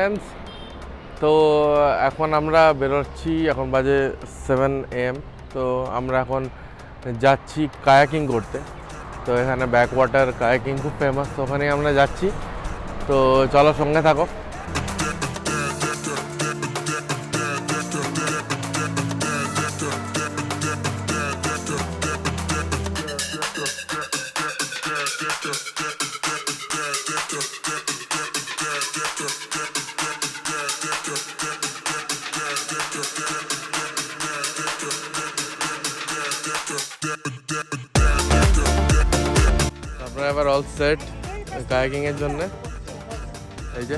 Friends, তো এখন আমরা বেরোচ্ছি, এখন বাজে 7 AM। তো আমরা এখন যাচ্ছি কায়াকিং করতে। তো এখানে ব্যাকওয়াটার কায়াকিং খুব ফেমাস, তো ওখানেই আমরা যাচ্ছি। তো চলো সঙ্গে থাকো। তারপরে আবার অল সেট কায়াকিং এর জন্য। এই যে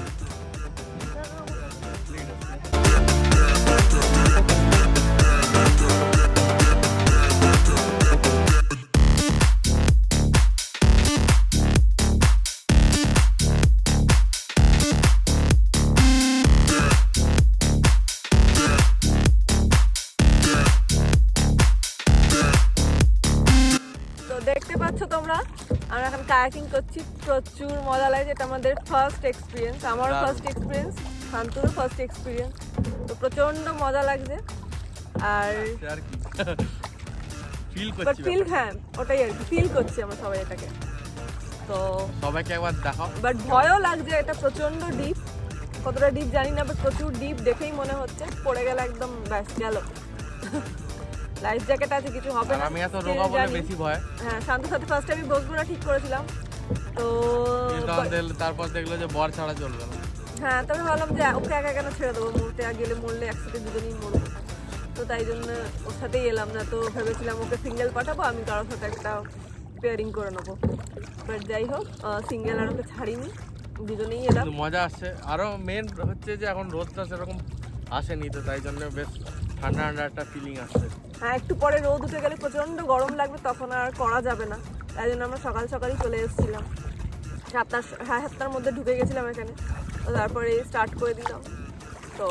দেখতে পাচ্ছ তোমরা, আমরা এখন কায়াকিং করছি, প্রচুর মজা লাগে। এটা আমাদের ফার্স্ট এক্সপিরিয়েন্স, আমারও ফার্স্ট এক্সপিরিয়েন্স, শান্তুরও ফার্স্ট এক্সপিরিয়েন্স। তো প্রচন্ড মজা লাগছে। আর হ্যাঁ, ওটাই আর কি ফিল করছি আমরা সবাই এটাকে। তো সবাইকে একবার দেখাও। বাট ভয়ও লাগছে, এটা প্রচন্ড ডিপ। কতটা ডিপ জানি না, বাট প্রচুর ডিপ দেখেই মনে হচ্ছে পড়ে গেলে একদম ব্যাস গেল। লাইফ জ্যাকেট আছে, কিছু হবে না। আমি এত রোগা বলে বেশি ভয়। হ্যাঁ, শান্তুর সাথে ফার্স্ট আমি বসবো না ঠিক করেছিলাম। তো তারপর দেখলো যে বর ছাড়া চলবে না। হ্যাঁ, তবে ভাবলাম যে ওকে একা কেন ছেড়ে দেবো, মরতে গেলে মরলে একসাথে দুজনেই মরবো। তো তাই জন্য ওর সাথেই এলাম না। তো ভেবেছিলাম ওকে সিঙ্গেল পাঠাবো, আমি কারোর সাথে একটা পেয়ারিং করে নেবো। বাট যাই হোক, সিঙ্গেল আর ওকে ছাড়িনি, দুজনেই এলাম। মজা আসছে। আরো মেন হচ্ছে যে এখন রোদটা সেরকম আসেনি, তো তাই জন্য বেশ ঠান্ডা ঠান্ডা একটা ফিলিং আসছে। হ্যাঁ, একটু পরে রোদ উঠে গেলে প্রচন্ড গরম লাগবে, তখন আর করা যাবে না। তাই জন্য আমরা সকাল সকালই চলে এসেছিলাম, 7টার মধ্যে ঢুকে গেছিলাম এখানে। তো তারপরে স্টার্ট করে দিলাম। তো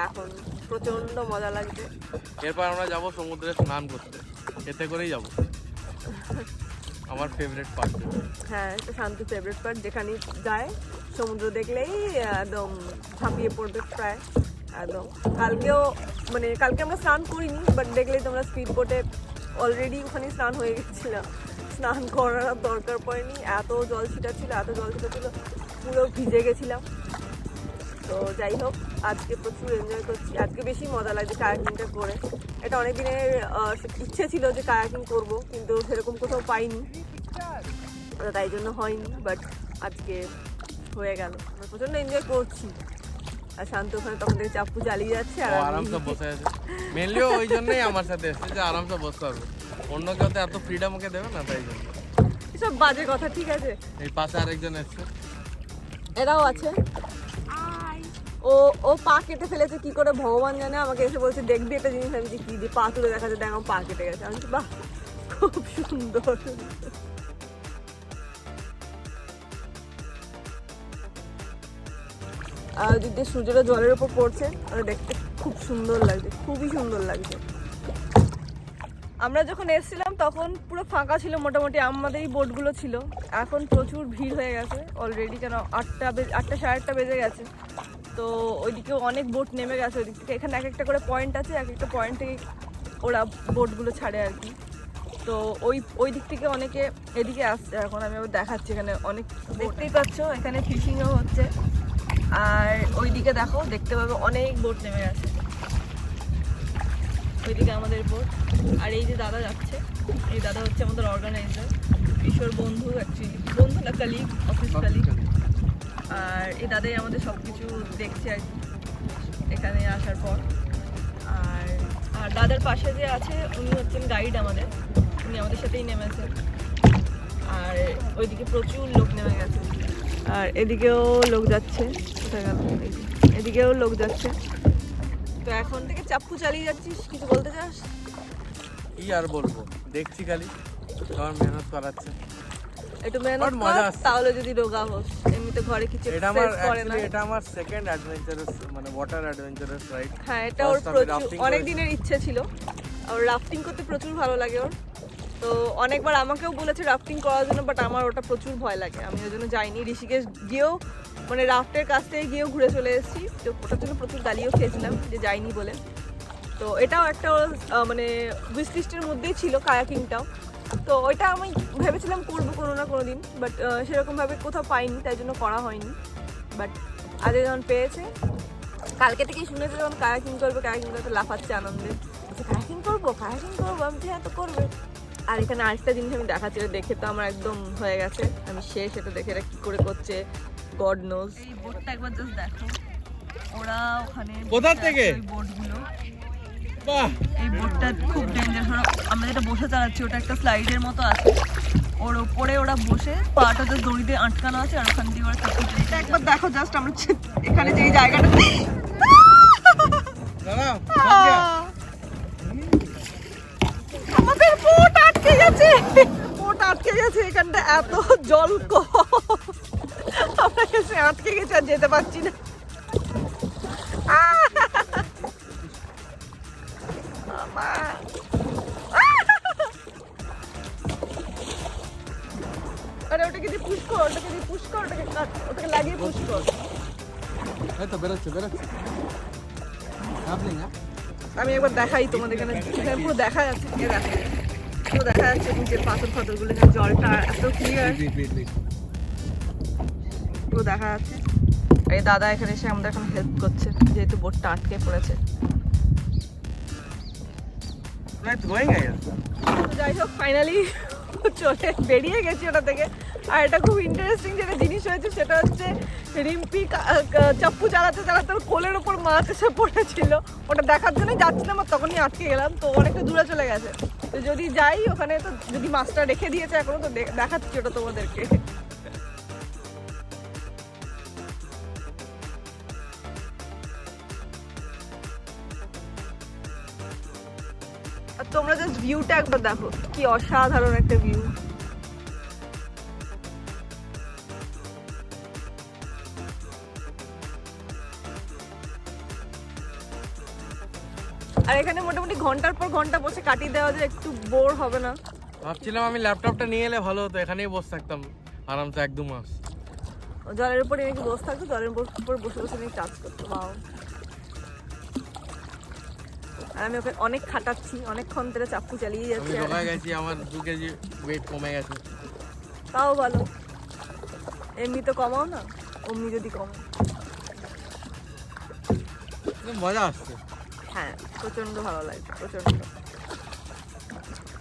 এখন প্রচন্ড মজা লাগছে। এরপর আমরা যাব সমুদ্রে স্নান করতে, এতে করেই যাব। আমার ফেভারিট পার্ট। হ্যাঁ, এটা শান্তি ফেভারিট পার্ট। যেখানেই যায় সমুদ্র দেখলেই একদম ঝাঁপিয়ে পড়বে প্রায় একদম। কালকে আমরা স্নান করিনি, বাট দেখলেই তোমরা স্পিড বোটে অলরেডি ওখানে স্নান হয়ে গেছিলাম। স্নান করার দরকার পড়েনি, এত জল ছিটা ছিল, পুরো ভিজে গেছিলাম। তো যাই হোক, আজকে প্রচুর এনজয় করছি, আজকে বেশি মজা লাগছে কায়াকিংটা করে। এটা অনেক দিনের ইচ্ছে ছিল যে কায়াকিং করব, কিন্তু সেরকম কোথাও পাইনি, তাই জন্য হয়নি। বাট আজকে হয়ে গেল, আমরা প্রচন্ড এনজয় করছি। আর শান্ত ওখানে তখন থেকে চাপ্পু চালিয়ে যাচ্ছে আর আরামসে বসে আছে। মেনলি ওই জন্যই আমার সাথে এসেছে যে আরামসে বসতে পারবে, অন্য কেউ তো এত ফ্রিডম ওকে দেবে না, তাই জন্য। এসব বাজে কথা, ঠিক আছে। এই পাশে আরেকজন এসছে, এরাও আছে। ও পা কেটে ফেলেছে কি করে ভগবান জানে, আমাকে এসে বলছে দেখবি একটা জিনিস। আমি যে কি দিয়ে পা তুলে দেখা যায়, দেখ আমার পা কেটে গেছে। আমি বাহ, খুব সুন্দর। আর যদি সূর্যটা জলের উপর পড়ছে, আর দেখতে খুব সুন্দর লাগছে, খুবই সুন্দর লাগছে। আমরা যখন এসেছিলাম তখন পুরো ফাঁকা ছিল মোটামুটি, আমাদেরই বোটগুলো ছিল। এখন প্রচুর ভিড় হয়ে গেছে অলরেডি, কেন 8টা সাড়ে 8টা বেজে গেছে। তো ওইদিকেও অনেক বোট নেমে গেছে ওইদিক থেকে। এখানে এক একটা করে পয়েন্ট আছে, এক একটা পয়েন্ট থেকে ওরা বোটগুলো ছাড়ে আর কি। তো ওই দিক থেকে অনেকে এদিকে আসছে। এখন আমি আবার দেখাচ্ছি, এখানে অনেক দেখতেই পাচ্ছ, এখানে ফিশিংও হচ্ছে। আর ওইদিকে দেখো, দেখতে পাবে অনেক বোট নেমে গেছে, ওইদিকে আমাদের বোট। আর এই যে দাদা যাচ্ছে, এই দাদা হচ্ছে আমাদের অর্গানাইজার, কিশোর বন্ধু, অ্যাকচুয়ালি বন্ধু না, কালিগ, অফিস কালিগ। আর এই দাদাই আমাদের সব কিছু দেখছে আর কি এখানে আসার পর। আর দাদার পাশে যে আছে উনি হচ্ছেন গাইড আমাদের, উনি আমাদের সাথেই নেমেছেন। আর ওইদিকে প্রচুর লোক নেমে গেছে, আর এদিকেও লোক যাচ্ছে। কোথায় গেল? এদিকেও লোক যাচ্ছে। তো এখন থেকে চাপ্পু চালিয়ে যাচ্ছিস, কিছু বলতে চাস? কি আর বলবো, দেখছি খালি তোমার মেহনত করাচ্ছে। একটু মেহনত কর, তাহলে যদি রোগা হোস। এমনিতে ঘরে কিছু এক্সারসাইজ করে না। এটা আমার সেকেন্ড অ্যাডভেঞ্চারাস, মানে ওয়াটার অ্যাডভেঞ্চারাস রাইড। হ্যাঁ, এটা ওর প্রচুর অনেক দিনের ইচ্ছে ছিল। আর রাফটিং করতে প্রচুর ভালো লাগে ওর। তো অনেকবার আমাকেও বলেছে রাফটিং করার জন্য, বাট আমার ওটা প্রচুর ভয় লাগে, আমি ওই জন্য যাইনি। ঋষিকেশ গিয়েও মানে রাফটের কাছ থেকে গিয়েও ঘুরে চলে এসেছি, তো ওটার জন্য প্রচুর গালিও খেয়েছিলাম যে যাইনি বলে। তো এটাও একটা মানে উইশ লিস্টের মধ্যেই ছিল কায়াকিংটাও। তো ওইটা আমি ভেবেছিলাম করবো কোনো না কোনো দিন, বাট সেরকমভাবে কোথাও পাইনি, তাই জন্য করা হয়নি। বাট আজকে যখন পেয়েছে, কালকে থেকেই শুনেছে যখন কায়াকিং করবে, কায়াকিং করতে লাফাচ্ছে আনন্দে, কায়াকিং করবো কায়াকিং করবো, আমি হ্যাঁ তো করবে। আর এখানে আরেকটা জিনিস আমি দেখাচ্ছি, দেখে তো আমার একদম হয়ে গেছে, আমি শেষ। এটা দেখে এরা কি করে করছে, গড নোজ। এই বোটটা একবার জাস্ট দেখো, ওরা ওখানে কোথা থেকে ওই বোটগুলো, বাহ, এই বোটটা খুব ডেঞ্জারাস। আমরা যেটা বসে চালাচ্ছি ওটা একটা স্লাইডের মতো আছে, ওর উপরে ওরা বসে পাটা জাস্ট দড়ি দিয়ে আটকানো আছে, আর ওখান দিয়ে ওরা চাপি। এটা একবার দেখো জাস্ট, আমরা এখানে যে এই জায়গাটা, আমাদের বোট আটকে গেছে, বোট আটকে গেছে এখানটা, এত জল কম, আমরা এসে আটকে গেছে আর যেতে পারছি না। আরে ওটাকে দিয়ে পুশ কর, ওটাকে দিয়ে পুশ কর, ওটাকে কাট, ওটাকে লাগিয়ে পুশ কর। এই তো বেরোচ্ছে আপনি না, আমি একবার দেখাই তোমাদের, এখানে এখানে পুরো দেখা যাচ্ছে, এই দেখো পুরো দেখা যাচ্ছে নিচের পাথর ফাথরগুলো, এখানে জলটা এত ক্লিয়ার পুরো দেখা যাচ্ছে। এই দাদা এখানে এসে আমাদের এখন হেল্প করছে, যেহেতু বোটটা আটকে পড়েছে। যাই হোক, ফাইনালি চলে বেরিয়ে গেছি ওটা থেকে। আর এটা খুব ইন্টারেস্টিং যেটা জিনিস হয়েছে সেটা হচ্ছে, রিম্পি চাপ্পু চালাতে চালাতে ওর কোলের ওপর মাছ এসে পড়েছিল, ওটা দেখার জন্যই যাচ্ছিলাম, আর তখনই আটকে গেলাম। তো অনেকটা দূরে চলে গেছে, তো যদি যাই ওখানে, তো যদি মাছটা রেখে দিয়েছে এখনো, তো দেখাচ্ছি ওটা তোমাদেরকে। আর তোমরা জাস্ট ভিউটা একবার দেখো, কি অসাধারণ একটা ভিউ। আর এখানে মোটামুটি ঘন্টার পর ঘন্টা বসে কাটিয়ে দেওয়া যায়, একটু বোর হবে না। ভাবছিলাম আমি ল্যাপটপটা নিয়ে এলে ভালো হতো, এখানেই বসে থাকতাম আরামসে 1-2 মাস। জলের উপরে নাকি বসে থাকতো, জলের উপর বসে বসে নিয়ে কাজ করতো। বাও। আর আমি ওকে অনেক খাটাচ্ছি, অনেকক্ষণ ধরে চাপ্পু চালিয়ে যাচ্ছি। আমি ঢোকা গেছি, আমার 2 কেজি ওয়েট কমে গেছে। তাও ভালো, এমনি তো কমাও না, অমনি যদি কমে। মজা আসছে, হ্যাঁ প্রচন্ড ভালো লাগছে, প্রচন্ড।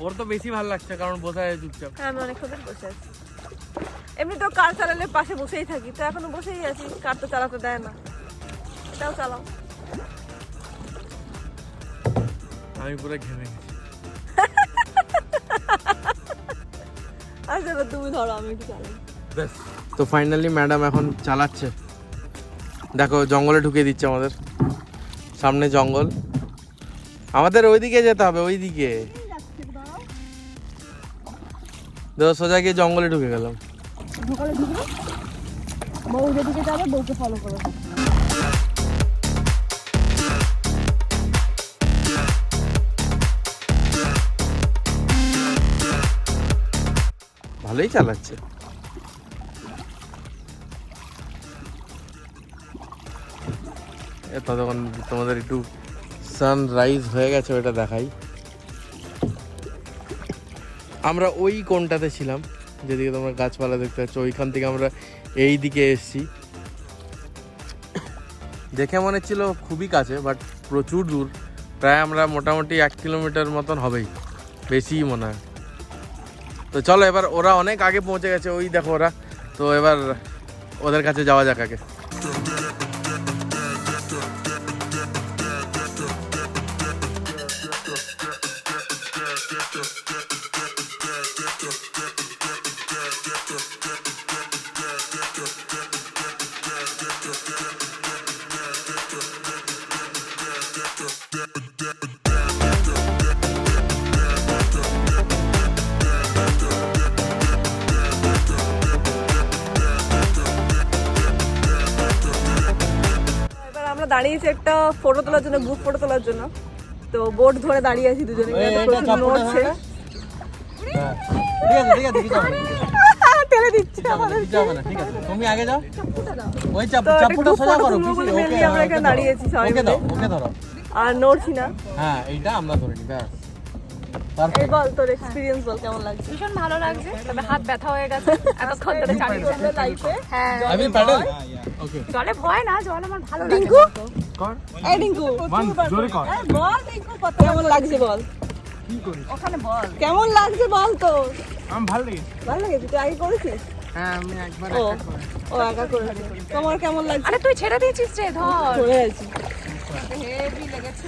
ওর তো বেশি ভালো লাগছে কারণ বসে আছে চুপচাপ। হ্যাঁ আমি অনেকক্ষণ ধরে বসে আছি, এমনি তো কার চালালে পাশে বসেই থাকি, তো এখনো বসেই আছি, কার তো চালাতে দেয় না, এটাও চালাও। আমি পুরো ঘেমে গেছি। আচ্ছা তুমি ধরো, আমি একটু চালাই। তো ফাইনালি ম্যাডাম এখন চালাচ্ছে, দেখো জঙ্গলে ঢুকিয়ে দিচ্ছে আমাদের, সামনে জঙ্গল, আমাদের ওইদিকে যেতে হবে, ওইদিকে দেখো সোজা গিয়ে জঙ্গলে ঢুকে গেলাম। ঢোকালে ঢুকবে, বউ যেদিকে যাবে বউকে ফলো করো। ভালোই চালাচ্ছে। ততক্ষণ তোমাদের একটু সানরাইজ হয়ে গেছে, ওটা দেখাই। আমরা ওই কোণটাতে ছিলাম যেদিকে তোমরা গাছপালা দেখতে পাচ্ছ, ওইখান থেকে আমরা এই দিকে এসছি। দেখে মনে ছিল খুবই কাছে, বাট প্রচুর দূর, প্রায় আমরা মোটামুটি 1 কিলোমিটার মতন হবেই, বেশিই মনে হয়। তো চলো এবার, ওরা অনেক আগে পৌঁছে গেছে, ওই দেখো ওরা, তো এবার ওদের কাছে যাওয়া যাক আগে। দাঁড়িয়েছি একটা ফটো তোলার জন্য, গ্রুপ ফটো তোলার জন্য। তো বোট ধরে দাঁড়িয়ে আছি দুজনে, নড়ছে। হ্যাঁ, ঠিক আছে কিছু হবে না, ঠেলে দিচ্ছে কিছু হবে না, কিছু হবে না, ঠিক আছে তুমি আগে যাও। ওই তো একটা চাপুটা group সোজা photo করো তুলবো পিসি, বলে ওকে mainly আমরা এখানে দাঁড়িয়েছি সবাই ওকে মিলে। দাও, ওকে ধরো। আর নড়ছি না। হ্যাঁ এইটা আমরা ধরে নি, ব্যাস এই পারফেক্ট। বল তোর এক্সপিরিয়েন্স বল কেমন লাগছে? ভীষণ ভালো লাগছে, তবে হাত ব্যথা হয়ে গেছে এতক্ষণ ধরে চালিয়ে লাইফে হ্যাঁ আই উইল প্যাডেল। ওকে জলে ভয় না, জল আমার ভালো লাগে টিঙ্কু কর এই টিঙ্কু জোরে কর। বল টিঙ্কু কেমন লাগছে বল ওখানে বল কেমন লাগছে বল তো ভালো লেগেছে। ভালো লেগেছে তুই আগে করেছিস হ্যাঁ আমি একবার ও ও একা করেছিস তোমার কেমন লাগছে আরে তুই ছেড়ে দিয়েছিস রে, ধর। করে আছি হেভি লেগেছে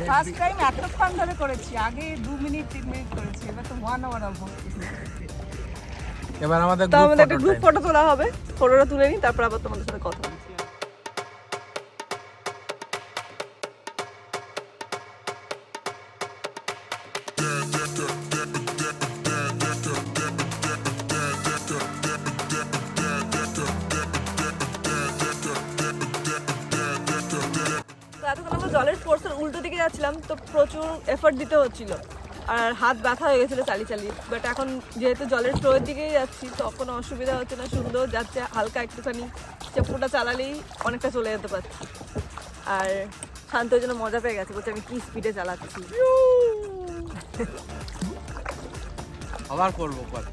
ফার্স্ট টাইম এতক্ষণ ধরে করেছি, আগে 2 মিনিট 3 মিনিট করেছি, এবার তো 1 আওয়ার অলমোস্ট। এবার আমাদের তো আমাদের একটা গ্রুপ গ্রুপ ফটো তোলা হবে ফটোটা তুলে নিই তারপর আবার তোমাদের সাথে কথা বলছি তো এতক্ষণ আমরা জলের ফোর্সের উল্টো দিকে যাচ্ছিলাম তো প্রচুর এফর্ট দিতে হচ্ছিল আর হাত ব্যথা হয়ে গেছিলো চালিয়ে চালিয়ে বাট এখন যেহেতু জলের ফ্লোয়ের দিকেই যাচ্ছি তো কোনো অসুবিধা হচ্ছে না সুন্দর যাচ্ছে হালকা একটুখানি চাপুটা চালালেই অনেকটা চলে যেতে পারছি আর শান্তর জন্য মজা পেয়ে গেছে বলছে আমি কি স্পিডে চালাচ্ছি আবার করবো পর।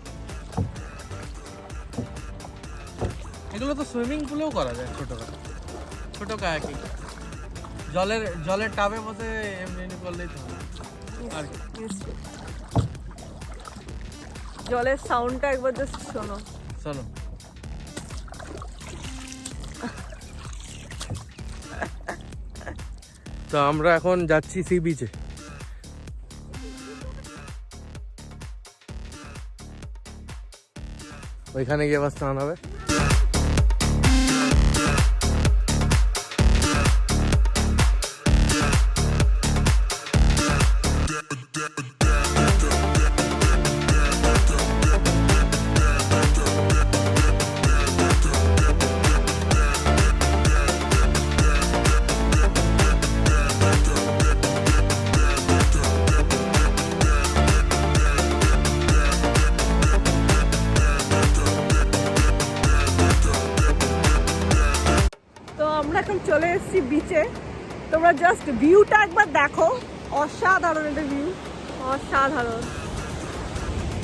এগুলো তো সুইমিং পুলেও করা যায়, ছোট কায়াকিং। জলের টাবে বসে এমনি করলেই তো হবে। আর কি? জলের সাউন্ডটা একবার জাস্ট শোনো চলো তো আমরা এখন যাচ্ছি সি বিচে। ওইখানে গিয়ে আবার স্নান হবে। তো আমরা এখন চলে এসেছি বিচে তোমরা জাস্ট ভিউটা একবার দেখো অসাধারণ একটা ভিউ অসাধারণ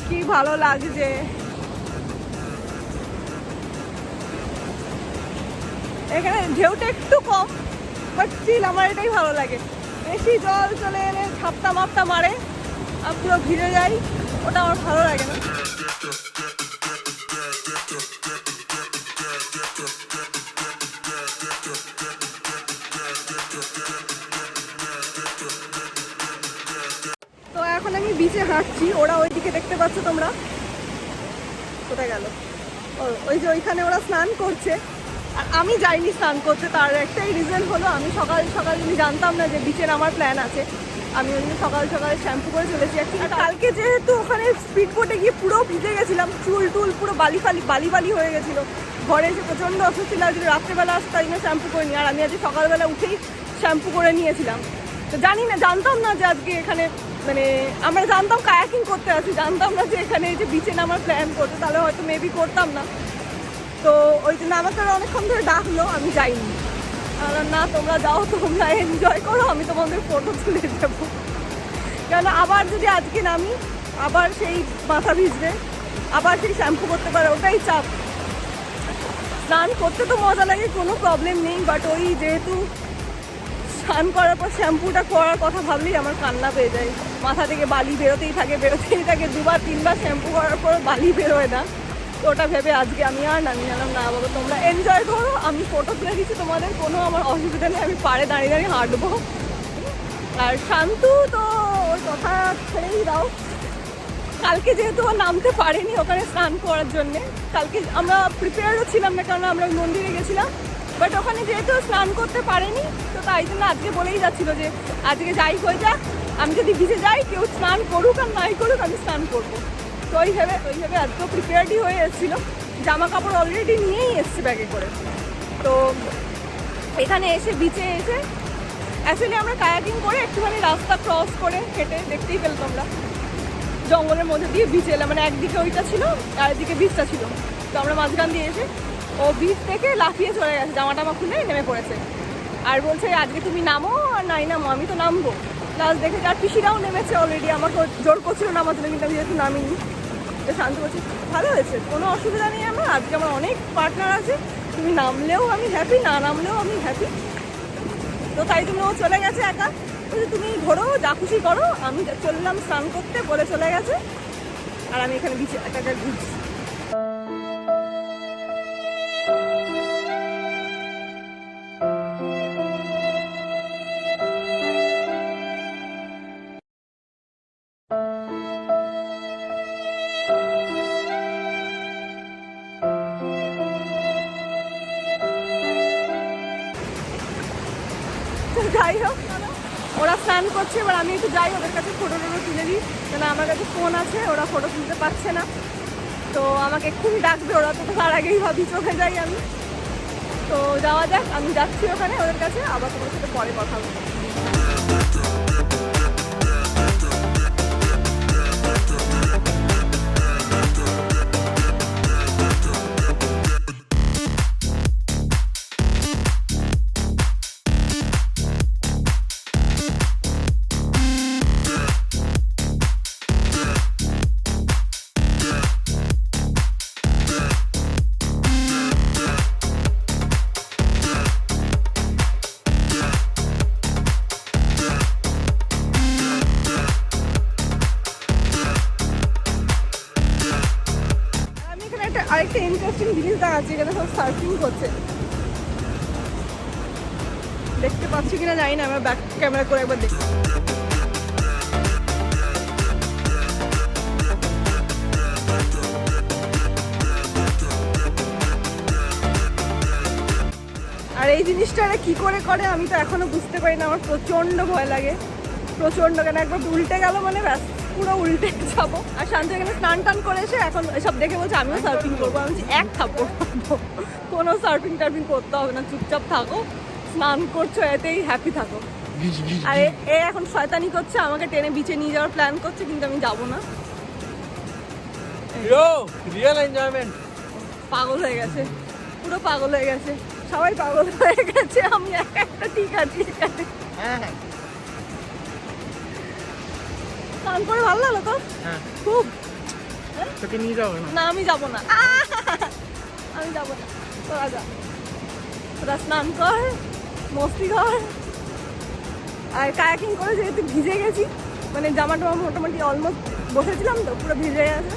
কি ভালো লাগছে এখানে ঢেউটা একটু কম বাট স্টিল আমার এটাই ভালো লাগে বেশি জল চলে এলে ঝাপটা মাপটা মারে আর পুরো ভিজে যাই ওটা আমার ভালো লাগে না তো এখন আমি বিচে হাঁটছি ওরা ওইদিকে দেখতে পাচ্ছ তোমরা কোথায় গেল ওই যে ওইখানে ওরা স্নান করছে আর আমি যাইনি স্নান করতে তার একটাই রিজন হলো আমি সকাল সকাল আমি জানতাম না যে বিচে নামার প্ল্যান আছে আমি ওই জন্য সকাল সকাল শ্যাম্পু করে চলেছি আর কালকে যেহেতু ওখানে স্পিড বোটে গিয়ে পুরো ভিজে গেছিলাম চুল টুল পুরো বালি হয়ে গেছিলো ঘরে এসে প্রচণ্ড অস্বস্তি লাগছিল রাত্রেবেলা টাইমে শ্যাম্পু করিনি আর আমি আজকে সকালবেলা উঠেই শ্যাম্পু করে নিয়েছিলাম তো জানতাম না যে আজকে এখানে মানে আমরা জানতাম কায়াকিং করতে আসি জানতাম না যে এখানে এই যে বিচে নামার প্ল্যান করতে তাহলে হয়তো মেবি করতাম না তো ওই জন্য আমাকে ওরা অনেকক্ষণ ধরে ডাকলো আমি যাইনি না তোমরা যাও তোমরা এনজয় করো আমি তোমাদের ফটো তুলে দেবো কেন আবার যদি আজকে নামি আবার সেই মাথা ভিজবে আবার সেই শ্যাম্পু করতে পারে ওটাই চাপ স্নান করতে তো মজা লাগে কোনো প্রবলেম নেই বাট ওই যেহেতু স্নান করার পর শ্যাম্পুটা করার কথা ভাবলেই আমার কান্না পেয়ে যায় মাথা থেকে বালি বেরোতেই থাকে 2-3বার শ্যাম্পু করার পর বালি বেরোয় না তো ওটা ভেবে আজকে আমি আর নামিয়ে গেলাম না বাবা তোমরা এনজয় করো আমি ফটো তুলে দিচ্ছি তোমাদের কোনো আমার অসুবিধা নেই আমি পাড়ে দাঁড়িয়ে দাঁড়িয়ে হাঁটবো আর শান্তু তো ওর কথা ছেড়েই দাও কালকে যেহেতু ও নামতে পারেনি ওখানে স্নান করার জন্যে কালকে আমরা প্রিপেয়ারও ছিলাম না কারণ আমরা ওই মন্দিরে গেছিলাম বাট ওখানে যেহেতু স্নান করতে পারেনি তো তাই জন্য আজকে বলেই যাচ্ছিলো যে আজকে যাই হয়ে যাক আমি যদি ভিজে যাই কেউ স্নান করুক আর নাই করুক আমি স্নান করবো তো ওইভাবে আজকেও প্রিপেয়ারডই হয়ে এসেছিলো জামা কাপড় অলরেডি নিয়েই এসছি ব্যাগে করে তো এখানে এসে বিচে এসে অ্যাকচুয়ালি আমরা কায়াকিং করে একটুখানি রাস্তা ক্রস করে হেঁটে দেখতেই পেলে তোমরা জঙ্গলের মধ্যে দিয়ে বিচে এলাম, মানে একদিকে ওইটা ছিল আর একদিকে বিচটা ছিল। তো আমরা মাঝখান দিয়ে এসে ও বিচ থেকে লাফিয়ে চলে গেছে, জামা টামা খুলে নেমে পড়েছে। আর বলছে আজকে তুমি নামো আর নাই নামো, আমি তো নামবো। লাস্ট দেখে আর পিসিরাও নেমেছে অলরেডি, আমাকে জোর করছিল নামার জন্য, কিন্তু আমি যেহেতু নামিনি। তো শান্ত বলছি ভালো হয়েছে, কোনো অসুবিধা নেই আমার, আজকে আমার অনেক পার্টনার আছে, তুমি নামলেও আমি হ্যাপি, না নামলেও আমি হ্যাপি। তো তাই তুমি ও চলে গেছে একা, বলছে তুমি ঘোরো যা খুশি করো, আমি চললাম স্নান করতে বলে চলে গেছে। আর আমি এখানে বিচে একা একা ঘুরছি। যাই হোক, ওরা স্নান করছে, এবার আমি একটু যাই ওদের কাছে ফটো টটো তুলে দিই, কেন আমার কাছে ফোন আছে, ওরা ফটো তুলতে পারছে না। তো আমাকে এক্ষুনি ডাকবে ওরা, তো তার আগেই ভাবি চোখে যাই আমি। তো যাওয়া যাক, আমি যাচ্ছি ওখানে ওদের কাছে, আবার তোমার সাথে পরে কথা বলবো। আরেকটা ইন্টারেস্টিং জিনিস দেখাচ্ছি, এখানে সব সার্ফিং করছে, দেখতে পাচ্ছি কিনা জানি না, আমার ব্যাক ক্যামেরা করে একবার দেখি। আর এই জিনিসটা এরা কি করে করে আমি তো এখনো বুঝতে পারি না, আমার প্রচন্ড ভয় লাগে, প্রচন্ড। কেন একবার উল্টে গেল মানে ব্যাস পুরো উল্টে যাবো। আর শান্ত এখানে স্নান টান করে এসে এখন এসব দেখে বলছে আমিও সার্ফিং করবো। আমি বলছি এক থাপ্পড় মারবো, কোনো সার্ফিং টার্ফিং করতে হবে না, চুপচাপ থাকো, স্নান করছো এতেই হ্যাপি থাকো। আর এ এখন শয়তানি করছে, আমাকে টেনে বিচে নিয়ে যাওয়ার প্ল্যান করছে, কিন্তু আমি যাবো না। Real enjoyment. পাগল হয়ে গেছে, পুরো পাগল হয়ে গেছে, সবাই পাগল হয়ে গেছে, আমি একা একটা ঠিক আছি এখানে। হ্যাঁ স্নান করে ভালো লাগলো তো খুব। তোকে নিয়ে যাবো না? না আমি যাবো না, আমি যাবো না, তোরা যা, তোরা স্নান কর, মস্তি কর। আর কায়াকিং করে যেহেতু ভিজে গেছি, মানে জামা টামা মোটামুটি অলমোস্ট বসেছিলাম তো পুরো ভিজে গেছে,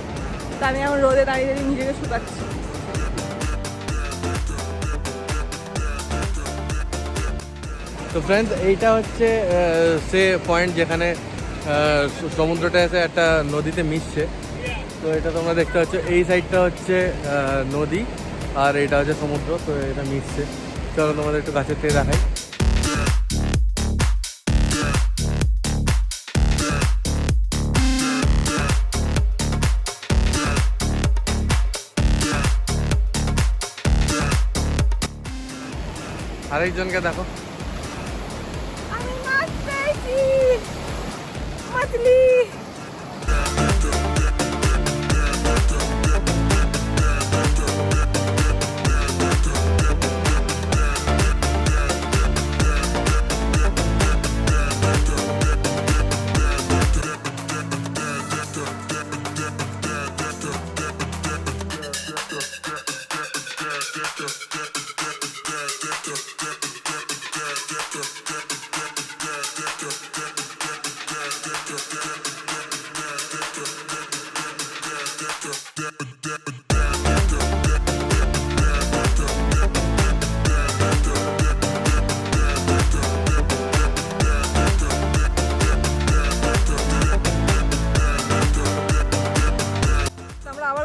তা আমি এখন রোদে দাঁড়িয়ে দাঁড়িয়ে নিজেকে শুকাচ্ছি। তো ফ্রেন্ডস, এইটা হচ্ছে সে পয়েন্ট যেখানে সমুদ্রটা এসে একটা নদীতে মিশছে। তো এটা তোমরা দেখতে পাচ্ছ, এই সাইডটা হচ্ছে নদী আর এটা হচ্ছে সমুদ্র, তো এটা মিশছে। চলো তোমাদের একটু কাছের থেকে দেখাই। আরেকজনকে দেখো, আমি মাছ পেয়েছি, মাছলি।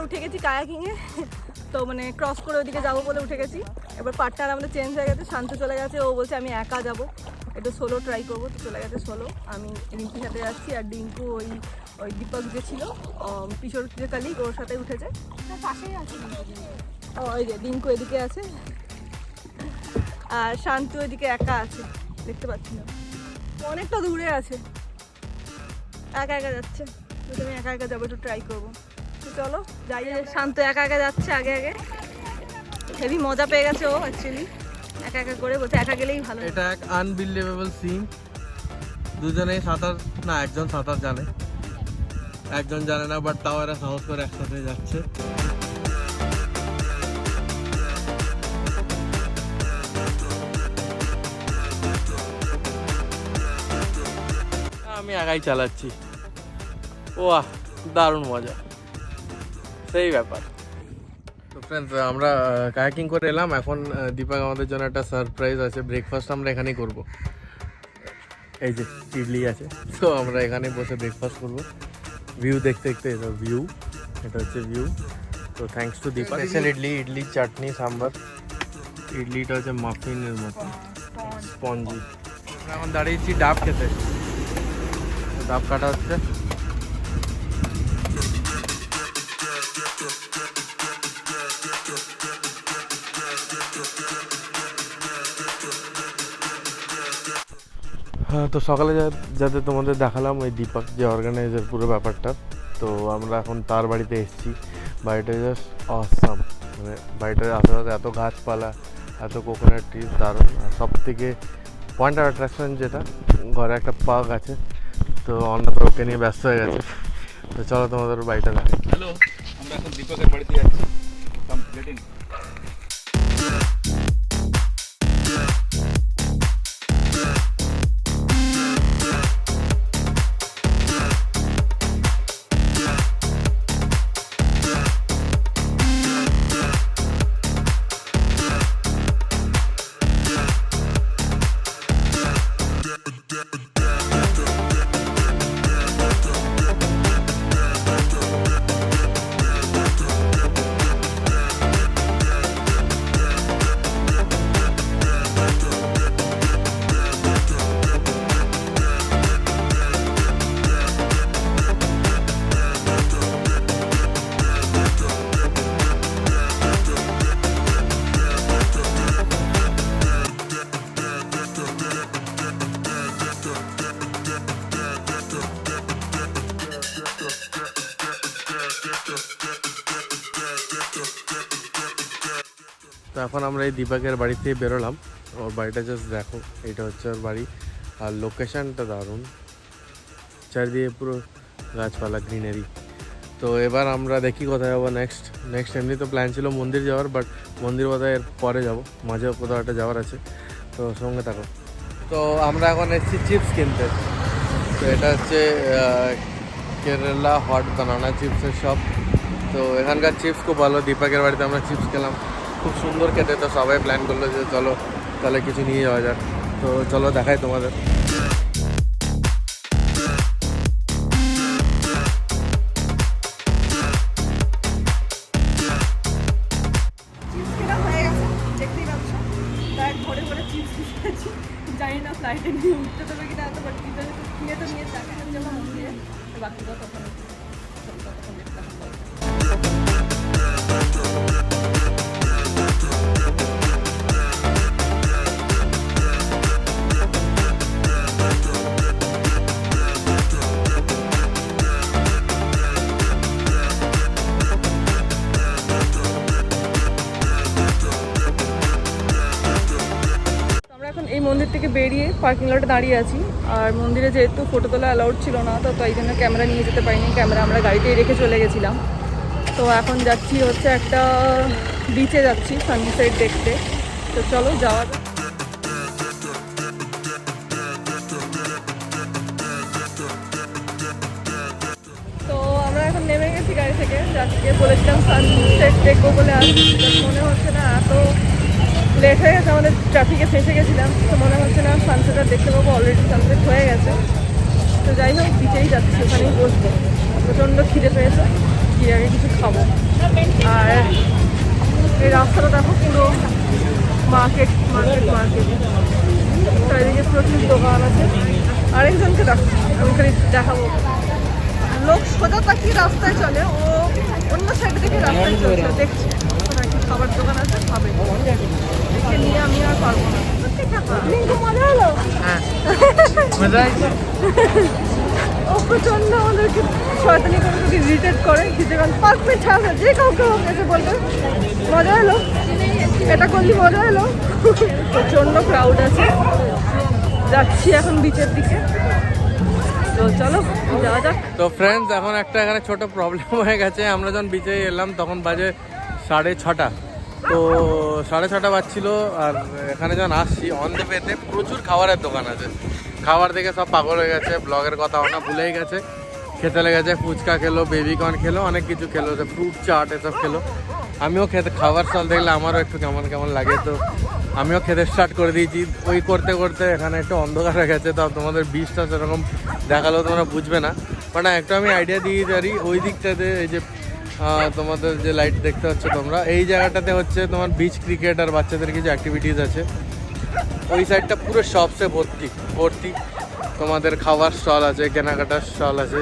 উঠে গেছি কায়াকিংয়ে, তো মানে ক্রস করে ওইদিকে যাবো বলে উঠে গেছি। এবার পার্টনার আমাদের চেঞ্জ হয়ে গেছে, শান্ত চলে গেছে, ও বলছে আমি একা যাবো, একটু সোলো ট্রাই করবো, তো চলে গেছে সোলো। আমি রিঙ্কুর সাথে যাচ্ছি, আর ডিঙ্কু ওই দীপক যে ছিল কিশোর যে কালিগ, ওর সাথে উঠেছে, পাশেই আছে। ওই যে ডিঙ্কু এদিকে আছে, আর শান্ত এদিকে একা আছে, দেখতে পাচ্ছি না, অনেকটা দূরে আছে, একা একা যাচ্ছে। তো আমি একা একা যাবো, একটু ট্রাই করবো। তো চলো যাই। শান্ত একা একা যাচ্ছে আগে আগে, হেভি মজা পেয়ে গেছে ও অ্যাকচুয়ালি, একা একা করে বলছে একা গেলেই ভালো। এটা এক আনবিলিভেবল সিন। দুজনেই সাঁতার, না একজন সাঁতার জানে, একজন জানে না, বাট তাও এরা সাহস করে একসাথে যাচ্ছে। আমি একাই চালাচ্ছি, ওয়াহ দারুণ মজা, সেই ব্যাপার। তো ফ্রেন্ডস, আমরা কায়াকিং করে এলাম। এখন দীপক আমাদের জন্য একটা সারপ্রাইজ আছে। ব্রেকফাস্ট আমরা এখানেই করব। এই যে ইডলি আছে, তো আমরা এখানে বসে ব্রেকফাস্ট করব ভিউ দেখতে দেখতে। এটা ভিউ, এটা হচ্ছে ভিউ। তো thanks to Deepak. Special idli, chutney, sambar. ইডলিটা হচ্ছে মাফিনের মতো স্পঞ্জি। আমরা এখন দাঁড়িয়েছি ডাব খেতে, ডাব কাটা হচ্ছে। হ্যাঁ, তো সকালে যাতে তোমাদের দেখালাম ওই দীপক যে অর্গানাইজার পুরো ব্যাপারটা, তো আমরা এখন তার বাড়িতে এসেছি। বাড়িটা জাস্ট অসাম, মানে বাড়িটার আশেপাশে এত গাছপালা, এত কোকোনাট ট্রি, দারুণ। আর সব থেকে পয়েন্ট অফ অ্যাট্রাকশন যেটা, ঘরে একটা পার্ক আছে। তো অন্য তো ওকে নিয়ে ব্যস্ত হয়ে গেছে। তো চলো তোমাদের বাড়িটা দেখে। হ্যালো, আমরা এখন দীপকের বাড়িতে যাচ্ছি। কাম গেট ইন। তো এখন আমরা এই দীপকের বাড়ি থেকে বেরোলাম। ওর বাড়িটা জাস্ট দেখো, এটা হচ্ছে ওর বাড়ি। আর লোকেশনটা দারুণ, চারিদিকে পুরো গাছপালা, গ্রিনারি। তো এবার আমরা দেখি কোথায় যাবো নেক্সট। এমনি তো প্ল্যান ছিল মন্দির যাওয়ার, বাট মন্দির বোধহয় এর পরে যাবো, মাঝে কোথাও একটা যাওয়ার আছে। তো সঙ্গে থাকো। তো আমরা এখন এসেছি চিপস কিনতে। তো এটা হচ্ছে কেরালা হট বানানা চিপসের শপ। তো এখানকার চিপস খুব ভালো। দীপকের বাড়িতে আমরা চিপস খেলাম, খুব সুন্দর খেতে। তো সবাই প্ল্যান করলো যে চলো তাহলে কিছু নিয়ে যাওয়া যাক। তো চলো দেখাই তোমাদের। চিপস কেনা হয়ে গেছে, দেখতেই পাচ্ছ। তাই ঘরে ঘরে চিপস খেয়েছি। জানি না ফ্লাইটে নিয়ে উঠতে দেবে কিনা, এত বাট কিনে তো নিয়ে টাকা জমা মন্দিরে, বাকি কথা তখন দেখতে হবে। এখন এই মন্দির থেকে বেরিয়ে পার্কিং লটে দাঁড়িয়ে আছি। আর মন্দিরে যেহেতু ফটো তোলা অ্যালাউড ছিল না, তো তাই জন্য ক্যামেরা নিয়ে যেতে পারিনি। ক্যামেরা আমরা গাড়িতেই রেখে চলে গেছিলাম। তো এখন যাচ্ছি হচ্ছে একটা বিচে যাচ্ছি সানসেট দেখতে। তো চলো যাওয়া যাক। তো আমরা এখন নেমে গেছি গাড়ি থেকে। যাচ্ছি, বলেছিলাম সানসেট দেখবো বলে, আর মনে হচ্ছে না, এত লেট হয়ে গেছে, আমাদের ট্রাফিকে ফেসে গেছিলাম। তো মনে হচ্ছে না সানসেট আর দেখতে পাবো, অলরেডি সানসেট হয়ে গেছে। তো যাই হোক, বিচেই যাচ্ছি, ওখানেই বসবো। প্রচণ্ড খিদে পেয়েছে, গিয়ে আগে কিছু খাবো। আর এই রাস্তাটা দেখো, পুরো মার্কেট। চারিদিকে প্রচুর দোকান আছে। আরেকজনকে দেখো, আমি খালি দেখাবো। লোক সোজা তাকিয়ে রাস্তায় চলে, ও অন্য সাইড থেকে রাস্তায় চলছে, দেখছি নাকি খাবার দোকান আছে, খাবে। দেখে নিয়ে আমি আর পারবো না। মজা হলো? হ্যাঁ, মজা হয়েছে। ও প্রচন্ড আমাদেরকে শয়তানি করে ইরিটেট করে কিছুক্ষণ 5 মিনিট ছাড়া যে কাউকে হোক এসে বলবে মজা এলো, এটা করলি মজা এলো। প্রচন্ড ক্রাউড আছে, যাচ্ছি এখন বিচের দিকে, তো চলো যাওয়া যাক। তো ফ্রেন্ডস, এখন একটা এখানে ছোট প্রবলেম হয়ে গেছে। আমরা যখন বিচে এলাম তখন বাজে 6:30, তো 6:30 বাজছিল। আর এখানে যখন আসছি অন দ্য ওয়েতে প্রচুর খাবারের দোকান আছে, খাবার দেখে সব পাগল হয়ে গেছে, ব্লগের কথা ওনা ভুলেই গেছে, খেতে লেগেছে। ফুচকা খেলো, বেবিকর্ন খেলো, অনেক কিছু খেলো, ফ্রুট চাট এসব খেলো। আমিও খেতে, খাবার স্টল দেখলে আমারও একটু কেমন কেমন লাগে, তো আমিও খেতে স্টার্ট করে দিয়েছি। ওই করতে করতে এখানে একটু অন্ধকার হয়ে গেছে, তো তোমাদের বিচটা সেরকম দেখালেও তোমরা বুঝবে না, বাট একটু আমি আইডিয়া দিয়ে পারি। ওই দিকটাতে এই যে তোমাদের যে লাইট দেখতে হচ্ছে তোমরা, এই জায়গাটাতে হচ্ছে তোমার বিচ ক্রিকেট আর বাচ্চাদের কিছু অ্যাক্টিভিটিস আছে। ওই সাইডটা পুরো শপসে ভর্তি, তোমাদের খাবার স্টল আছে, কেনাকাটার স্টল আছে।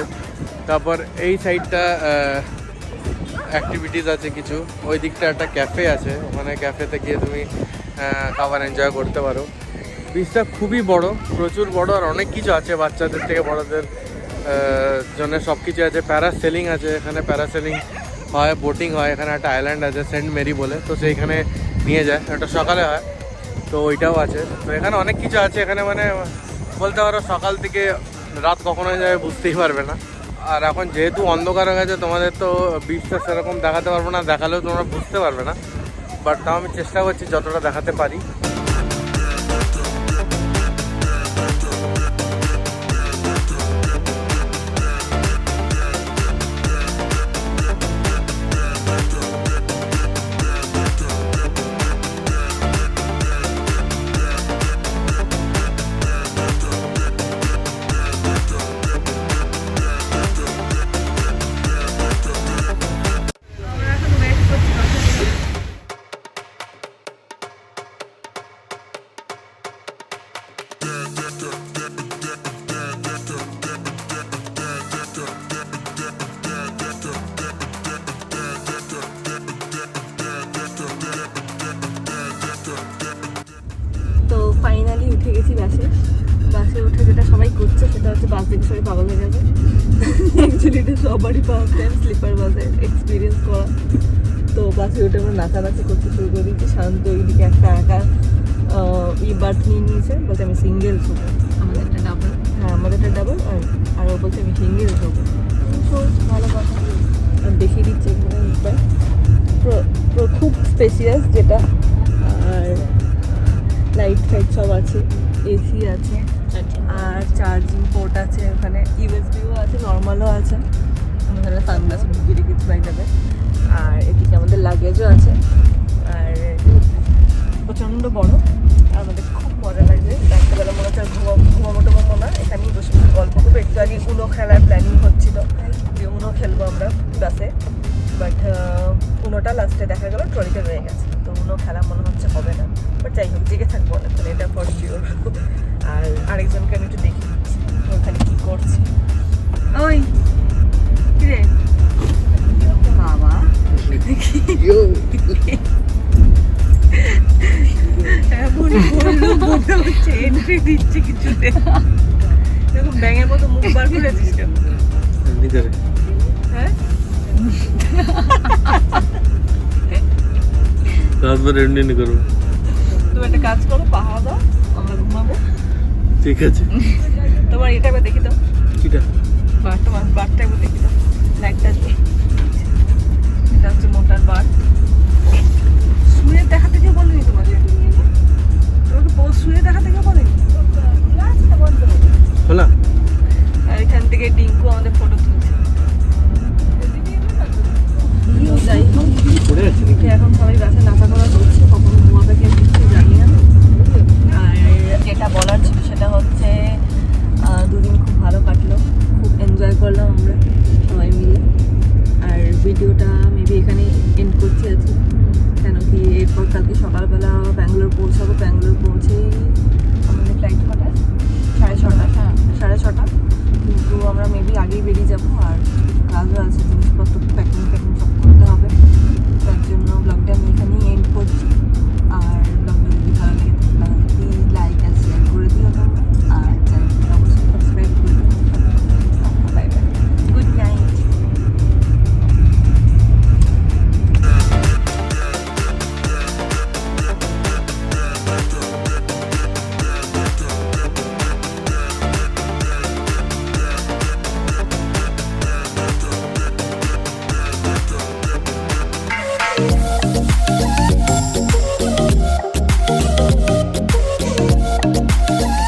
তারপর এই সাইডটা অ্যাক্টিভিটিস আছে কিছু। ওই দিকটা একটা ক্যাফে আছে, ওখানে ক্যাফেতে গিয়ে তুমি খাবার এনজয় করতে পারো। বিচটা খুবই বড়, প্রচুর বড়, আর অনেক কিছু আছে বাচ্চাদের থেকে বড়দের জন্য সব কিছু আছে। প্যারাসেলিং আছে, এখানে প্যারাসেলিং হয়, বোটিং হয়। এখানে একটা আইল্যান্ড আছে সেন্ট মেরি বলে, তো সেইখানে নিয়ে যায়, একটা সকালে হয়, তো ওইটাও আছে। তো এখানে অনেক কিছু আছে, এখানে মানে বলতে পারো সকাল থেকে রাত কখন হয়ে যাবে বুঝতেই পারবে না। আর এখন যেহেতু অন্ধকার হয়ে গেছে, তোমাদের তো বিচটা সেরকম দেখাতে পারবো না, দেখালেও তোমরা বুঝতে পারবে না, বাট তাও আমি চেষ্টা করছি যতটা দেখাতে পারি। তো ফাইনালি উঠে গেছি বাসে উঠে যেটা সবাই করছে সেটা হচ্ছে বাস দেখে সবাই পাগল হয়ে যাবে। অ্যাকচুয়ালি এটা সবারই ফার্স্ট টাইম স্লিপার বাসে এক্সপিরিয়েন্স করা। তো বাসে উঠে আমরা নাচানাচি করতে শুরু করে দিয়েছি। শান্ত ওইদিকে একটা একা বার্থ নিয়ে নিয়েছে, বলছে আমি সিঙ্গেল শোবো। আমাদের একটা ডাবল, হ্যাঁ আমাদের একটা ডাবল, আর ও বলছে আমি সিঙ্গেল শোবো। ভালো কথা, আর দেখিয়ে দিচ্ছে খুব স্পেসিয়াস যেটা, আর লাইট ফাইট সব আছে, এসি আছে, আর চার্জিং পোর্ট আছে, ওখানে ইউএসবিও আছে, নর্মালও আছে। আমাদের সানগ্লাস ঢুকিয়ে রেখেছি বাইটাতে, আর এদিকে আমাদের লাগেজও আছে। আর প্রচণ্ড বড়, আর আমাদের খুব মজা লাগছে। রাত্রেবেলা মনে হচ্ছে ঘুমাবো টুমাবো না, এখানেই বসে গল্প করবো। একটু আগে উনো খেলার প্ল্যানিং হচ্ছিল যে উনো খেলবো আমরা বাসে, বাট উনোটা লাস্টে দেখা গেল ট্রলিতে রয়ে গেছে, তো উনো খেলা মনে হচ্ছে হবে না। বাট যাই হোক, জেগে থাকবো অনেকক্ষণ, এটা ফর শিওর। আর আরেকজনকে আমি একটু দেখে দিচ্ছি ওখানে কী করছি। ওই কিরে বাবা, এমন মনে হচ্ছে এন্ট্রি দিচ্ছে কিছুতে, এরকম ব্যাঙের মতো মুখ বার করেছিস কেন? হ্যাঁ এমনি করবো, তুমি একটা কাজ করো, পাহাড় দাও, আমরা ঘুমাবো। ঠিক আছে, তোমার এটা একবার দেখি দাও, কিটা তোমার বারটা একবার দেখি দাও, লাইটটা দিয়ে। এটা হচ্ছে মোটার বার। শুয়ে দেখাতে কেউ বলেনি তোমাকে? শুয়ে দেখাতে কেউ বলেনি? খোলা। আর এখান থেকে ডিঙ্কু আমাদের ফটো তুলছে। যাই হোক, এখন সবাই বাসে নাচা করা করছে, কখনো ঘুমাবে কেউ কিছু জানি না। আর যেটা বলার ছিল সেটা হচ্ছে দুদিন খুব ভালো কাটলো, খুব এনজয় করলাম আমরা সবাই মিলে। আর ভিডিওটা মেবি এখানে এন্ড করছি আছি, কেন কি এরপর কালকে সকালবেলা ব্যাঙ্গালোর পৌঁছাবো। ব্যাঙ্গালোর পৌঁছেই আমাদের ফ্লাইট কটায়? 6:30। কিন্তু আমরা মেবি আগেই বেরিয়ে যাবো, আর কাজও আছে, জিনিসপত্র প্যাকিং